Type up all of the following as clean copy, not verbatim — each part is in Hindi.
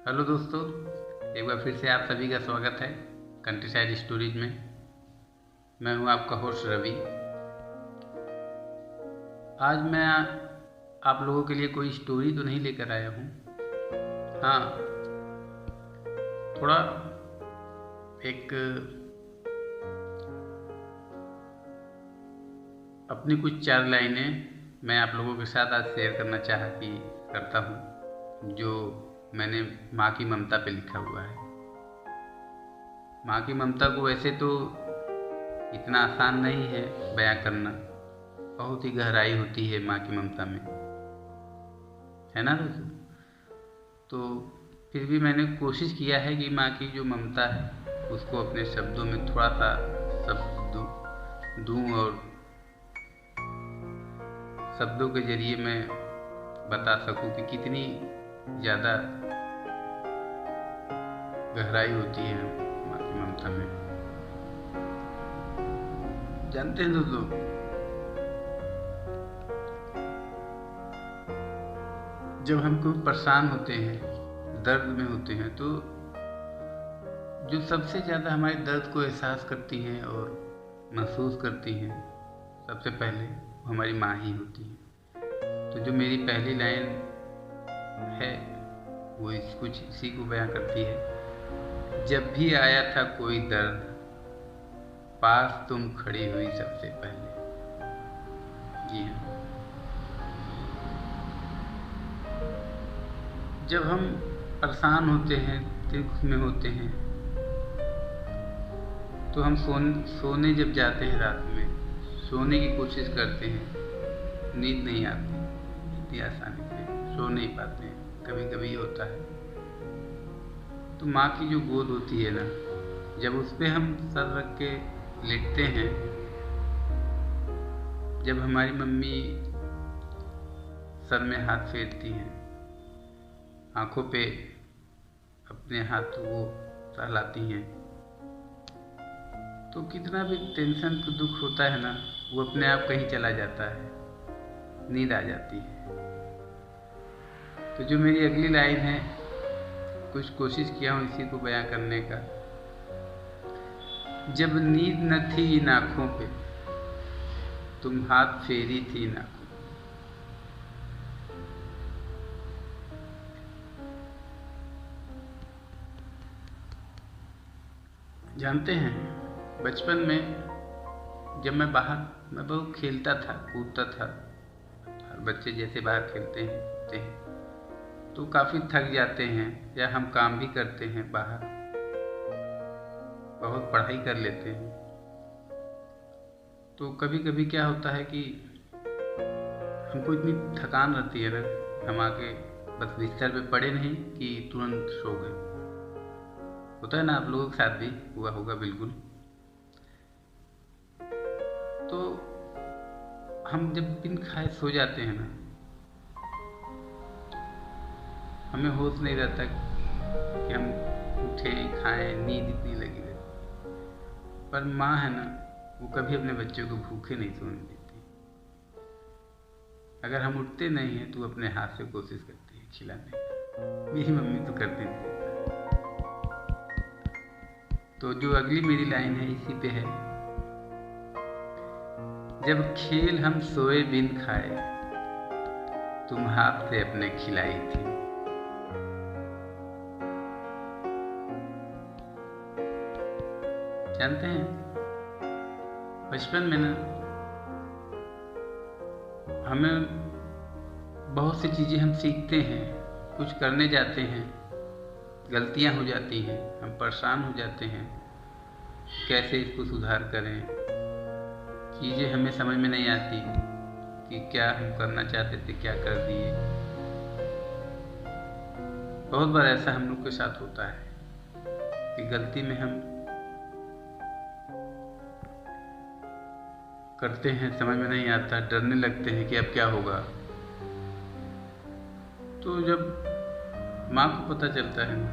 हेलो दोस्तों, एक बार फिर से आप सभी का स्वागत है कंट्री साइड स्टोरीज में। मैं हूं आपका होस्ट रवि। आज मैं आप लोगों के लिए कोई स्टोरी तो नहीं लेकर आया हूं। हाँ, थोड़ा एक अपनी कुछ 4 लाइनें मैं आप लोगों के साथ आज शेयर करता हूं, जो मैंने माँ की ममता पे लिखा हुआ है। माँ की ममता को वैसे तो इतना आसान नहीं है बयां करना, बहुत ही गहराई होती है माँ की ममता में, है ना दोस्तों। तो फिर भी मैंने कोशिश किया है कि माँ की जो ममता है उसको अपने शब्दों में थोड़ा सा शब्द दूँ और शब्दों के जरिए मैं बता सकूं कि कितनी ज़्यादा गहराई होती है माँ की ममता में। जानते हैं दोस्तों, जब हम कोई परेशान होते हैं, दर्द में होते हैं, तो जो सबसे ज़्यादा हमारे दर्द को एहसास करती हैं और महसूस करती हैं सबसे पहले हमारी माँ ही होती है। तो जो मेरी पहली लाइन है वो कुछ इसी को बयां करती है। जब भी आया था कोई दर्द, पास तुम खड़ी हुई सबसे पहले। जी हाँ, जब हम परेशान होते हैं, दुख में होते हैं, तो हम सोने जब जाते हैं, रात में सोने की कोशिश करते हैं, नींद नहीं आती इतनी आसानी से, सो नहीं पाते हैं, कभी कभी होता है। तो माँ की जो गोद होती है ना, जब उस पर हम सर रख के लेटते हैं, जब हमारी मम्मी सर में हाथ फेरती हैं, आंखों पे अपने हाथ वो सहलाती हैं, तो कितना भी टेंशन को दुख होता है ना, वो अपने आप कहीं चला जाता है, नींद आ जाती है। तो जो मेरी अगली लाइन है, कुछ कोशिश किया हूँ इसी को बयां करने का। जब नींद न थी इन आँखों पे, तुम हाथ फेरी थी इन आँखों। जानते हैं, बचपन में जब मैं बहुत खेलता था, कूदता था, हर बच्चे जैसे बाहर खेलते हैं, तो काफ़ी थक जाते हैं, या हम काम भी करते हैं बाहर, बहुत पढ़ाई कर लेते हैं, तो कभी कभी क्या होता है कि हमको इतनी थकान रहती है ना, हम आके बस बिस्तर पे पड़े नहीं कि तुरंत सो गए। होता है ना, आप लोगों के साथ भी हुआ होगा बिल्कुल। तो हम जब बिन खाए सो जाते हैं ना, हमें होश नहीं रहता कि हम उठें, खाएं, नींद इतनी लगी रहती। पर माँ है ना, वो कभी अपने बच्चों को भूखे नहीं सोने देती। अगर हम उठते नहीं हैं तो वो अपने हाथ से कोशिश करती है खिलाने की। मेरी मम्मी तो करती थी। तो जो अगली मेरी लाइन है इसी पे है। जब खेल हम सोए बिन खाए, तुम हाथ से अपने खिलाई थी। जानते हैं, बचपन में ना हमें बहुत सी चीज़ें हम सीखते हैं, कुछ करने जाते हैं, गलतियां हो जाती हैं, हम परेशान हो जाते हैं, कैसे इसको सुधार करें। चीज़ें हमें समझ में नहीं आती कि क्या हम करना चाहते थे, क्या कर दिए। बहुत बार ऐसा हम लोग के साथ होता है कि गलती में हम करते हैं, समझ में नहीं आता, डरने लगते हैं कि अब क्या होगा। तो जब माँ को पता चलता है ना,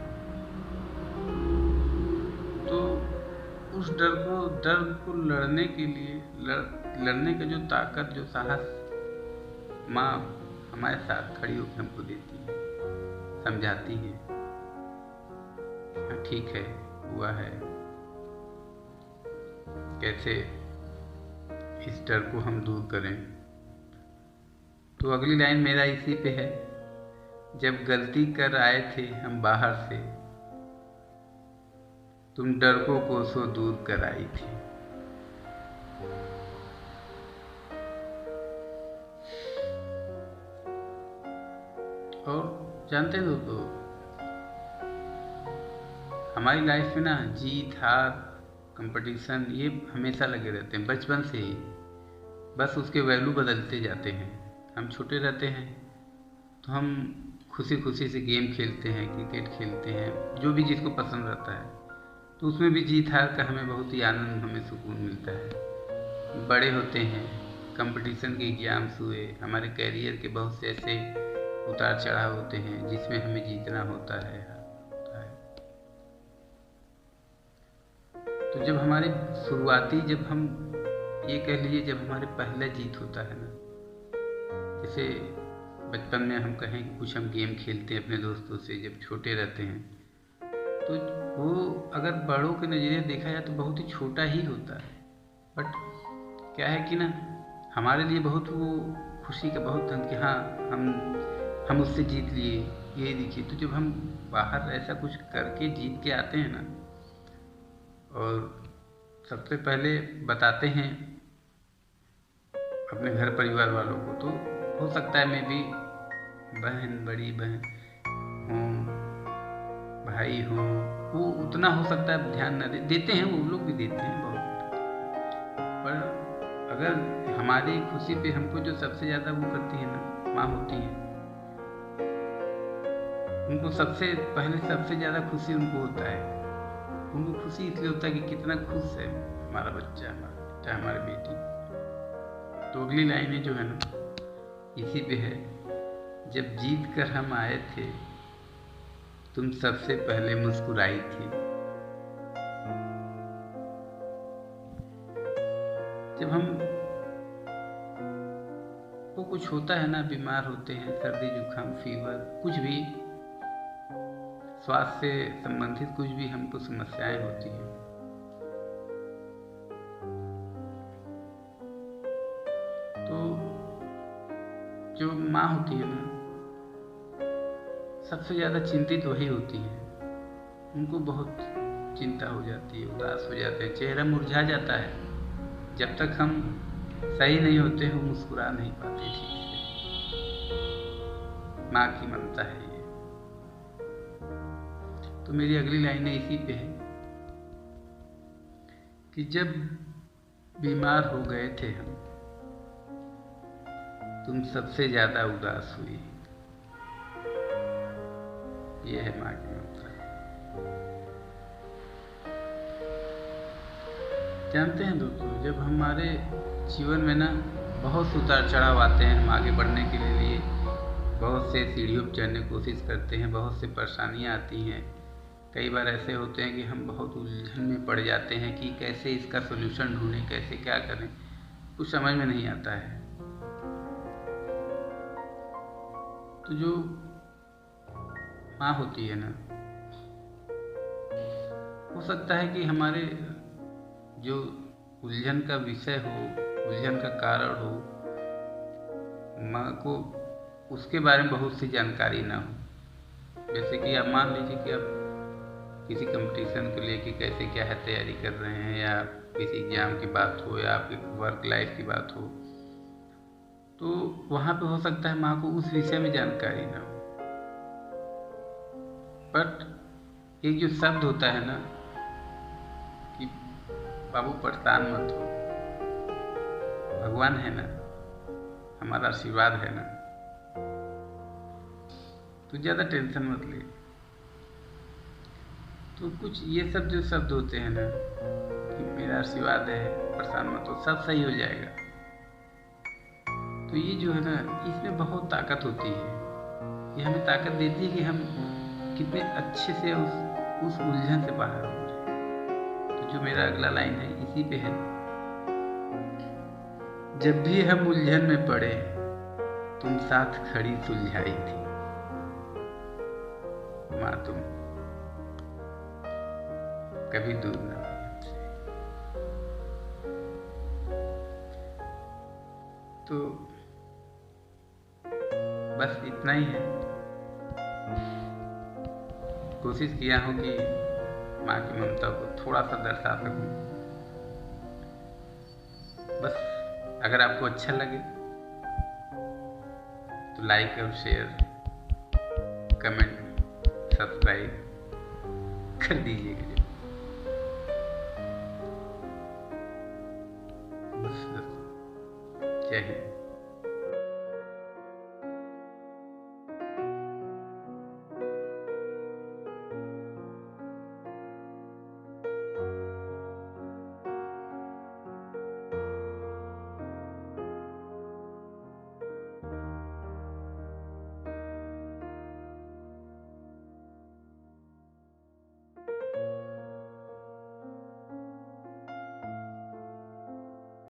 तो उस डर को लड़ने के लिए लड़ने का जो ताकत, जो साहस माँ हमारे साथ खड़ी होकर हमको देती है, समझाती है हाँ ठीक है, हुआ है, कैसे इस डर को हम दूर करें। तो अगली लाइन मेरा इसी पे है, जब गलती कर आए थे हम बाहर से, तुम डर को कोसों दूर कर आई थी। और जानते हो तो हमारी लाइफ में ना जीत हार कंपटीशन ये हमेशा लगे रहते हैं बचपन से ही, बस उसके वैल्यू बदलते जाते हैं। हम छोटे रहते हैं तो हम खुशी खुशी से गेम खेलते हैं, क्रिकेट खेलते हैं, जो भी जिसको पसंद रहता है, तो उसमें भी जीत हार का हमें बहुत ही आनंद, हमें सुकून मिलता है। बड़े होते हैं, कंपटीशन के एग्जाम्स हुए, हमारे कैरियर के बहुत से ऐसे उतार चढ़ाव होते हैं जिसमें हमें जीतना होता है। तो जब हमारी शुरुआती, जब हम ये कह लीजिए जब हमारे पहला जीत होता है ना, जैसे बचपन में हम कहें कि कुछ हम गेम खेलते हैं अपने दोस्तों से जब छोटे रहते हैं, तो वो अगर बड़ों के नज़रिए देखा जाए तो बहुत ही छोटा ही होता है, बट क्या है कि ना हमारे लिए बहुत वो खुशी का बहुत धन कि हाँ हम उससे जीत लिए, ये देखिए। तो जब हम बाहर ऐसा कुछ करके जीत के आते हैं ना, और सबसे पहले बताते हैं अपने घर परिवार वालों को, तो हो सकता है मैं भी बहन, बड़ी बहन हो, भाई हो, वो उतना हो सकता है ध्यान न देते हैं, वो लोग भी देते हैं बहुत, पर अगर हमारी खुशी पे हमको जो सबसे ज़्यादा वो करती है ना, माँ होती है, उनको सबसे पहले सबसे ज़्यादा खुशी उनको होता है। उनको खुशी इसलिए होता है कि कितना खुश है हमारा बच्चा, हमारा बेटा, हमारी बेटी। तो अगली लाइनें जो है ना इसी पे है, जब जीत कर हम आए थे तुम सबसे पहले मुस्कुराई थी। जब हम को कुछ होता है ना, बीमार होते हैं, सर्दी जुकाम फीवर, कुछ भी स्वास्थ्य से संबंधित कुछ भी हमको समस्याएं होती हैं, तो जो माँ होती है ना सबसे ज़्यादा चिंतित वही होती है। उनको बहुत चिंता हो जाती है, उदास हो जाते हैं, चेहरा मुरझा जाता है। जब तक हम सही नहीं होते हम मुस्कुरा नहीं पाते ठीक से। माँ की ममता है ये। तो मेरी अगली लाइनें इसी पे है कि जब बीमार हो गए थे हम तुम सबसे ज्यादा उदास हुई। ये है माँ की ममता। जानते हैं दोस्तों, जब हमारे जीवन में ना बहुत उतार चढ़ाव आते हैं, हम आगे बढ़ने के लिए बहुत से सीढ़ियों पर चढ़ने की कोशिश करते हैं, बहुत से परेशानियाँ आती हैं। कई बार ऐसे होते हैं कि हम बहुत उलझन में पड़ जाते हैं कि कैसे इसका सलूशन ढूंढें, कैसे क्या करें, कुछ समझ में नहीं आता है। तो जो माँ होती है ना, हो सकता है कि हमारे जो उलझन का विषय हो, उलझन का कारण हो, माँ को उसके बारे में बहुत सी जानकारी ना हो। जैसे कि आप मान लीजिए कि आप किसी कंपटीशन को लेके कैसे क्या है तैयारी कर रहे हैं, या किसी एग्जाम की बात हो, या आपकी वर्क लाइफ की बात हो, तो वहाँ पे हो सकता है माँ को उस विषय में जानकारी ना हो। बट एक जो शब्द होता है ना कि बाबू परेशान मत हो, भगवान है ना, हमारा आशीर्वाद है ना, तो ज़्यादा टेंशन मत ले। तो कुछ ये सब जो शब्द होते हैं ना कि मेरा आशीर्वाद है, परेशान मत हो, सब सही हो जाएगा, तो ये जो है ना इसमें बहुत ताकत होती है। ये हमें ताकत देती है कि हम कितने अच्छे से उस उलझन से बाहर हो जाए। तो जो मेरा अगला लाइन है इसी पे है, जब भी हम उलझन में पड़े तुम साथ खड़ी सुलझाई थी। माँ तुम कभी दूर ना हुई हमसे। तो बस इतना ही है। कोशिश किया हूँ कि माँ की ममता को थोड़ा सा दर्शा सकूं। बस अगर आपको अच्छा लगे तो लाइक और शेयर, कमेंट, सब्सक्राइब कर दीजिएगा। बस जय हिंद।